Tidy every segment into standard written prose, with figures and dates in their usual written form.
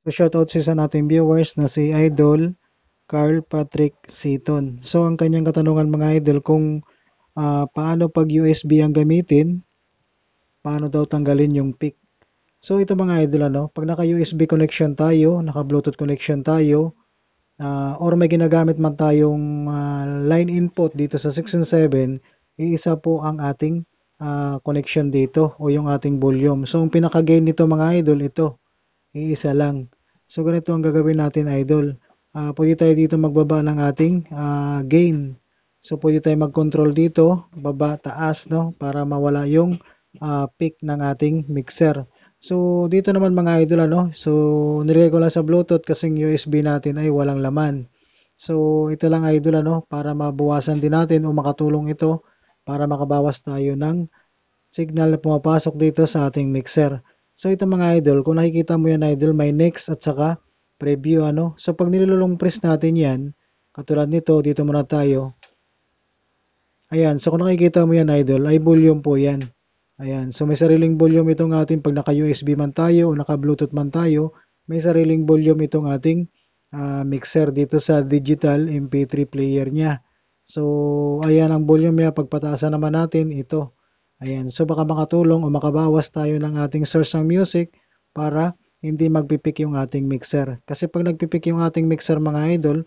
So shoutout sa isa nating viewers na si Idol Carl Patrick Seaton. So ang kanyang katanungan mga idol kung paano pag USB ang gamitin, paano daw tanggalin yung PIC. So ito mga idol pag naka USB connection tayo, naka Bluetooth connection tayo, or may ginagamit man tayong line input dito sa 6 and 7, iisa po ang ating connection dito o yung ating volume. So ang pinaka-gain nito mga idol, ito, iisa lang. So ganito ang gagawin natin idol. Pwede tayo dito magbaba ng ating gain. So pwede tayo mag-control dito, baba, taas, no, para mawala yung peak ng ating mixer. So dito naman mga idol so nilagay ko lang sa Bluetooth kasi yung USB natin ay walang laman. So ito lang idol para mabawasan din natin o makatulong ito para makabawas tayo ng signal na pumapasok dito sa ating mixer. So ito mga idol, kung nakikita mo yan idol, may next at saka preview So pag nilulong press natin yan, katulad nito, dito muna tayo. Ayan, so kung nakikita mo yan idol, ay volume po yan. Ayan, so may sariling volume itong ating pag naka-USB man tayo o naka-Bluetooth man tayo, may sariling volume itong ating mixer dito sa digital MP3 player niya. So, ayan ang volume niya. Pagpataasan naman natin, ito. Ayan, so baka makatulong o makabawas tayo ng ating source ng music para hindi magpipik yung ating mixer. Kasi pag nagpipik yung ating mixer mga idol,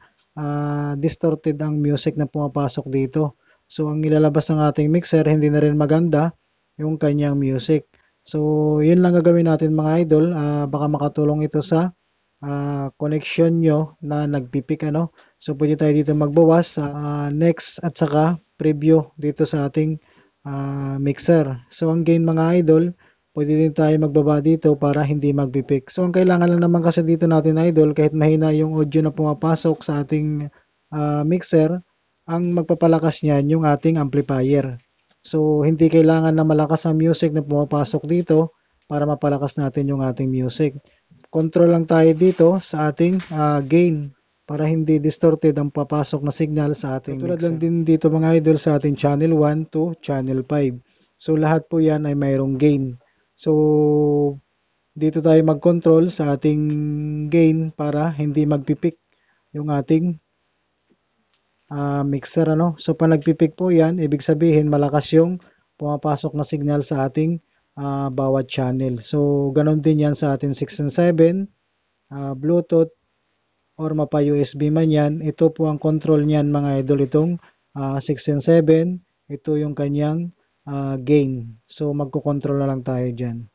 distorted ang music na pumapasok dito. So, ang ilalabas ng ating mixer, hindi na rin maganda yung kanyang music. So, yun lang gagawin natin mga idol. Baka makatulong ito sa connection nyo na nagpipik So, pwede tayo dito magbawas sa next at saka preview dito sa ating mixer. So, ang gain mga idol, pwede din tayo magbaba dito para hindi magpipik. So, ang kailangan lang naman kasi dito natin idol, kahit mahina yung audio na pumapasok sa ating mixer, ang magpapalakas niyan yung ating amplifier. So, hindi kailangan na malakas ang music na pumapasok dito para mapalakas natin yung ating music. Control lang tayo dito sa ating gain para hindi distorted ang papasok na signal sa ating mixer. Tulad lang din dito mga idol sa ating channel 1 to channel 5. So, lahat po yan ay mayroong gain. So, dito tayo mag-control sa ating gain para hindi magpipik yung ating mixer So pag nagpipik po yan, ibig sabihin malakas yung pumapasok na signal sa ating bawat channel. So ganon din yan sa ating 6 and 7, Bluetooth or mapa USB man yan. Ito po ang control niyan mga idol, itong 6 and 7. Ito yung kanyang gain. So magko-control na lang tayo dyan.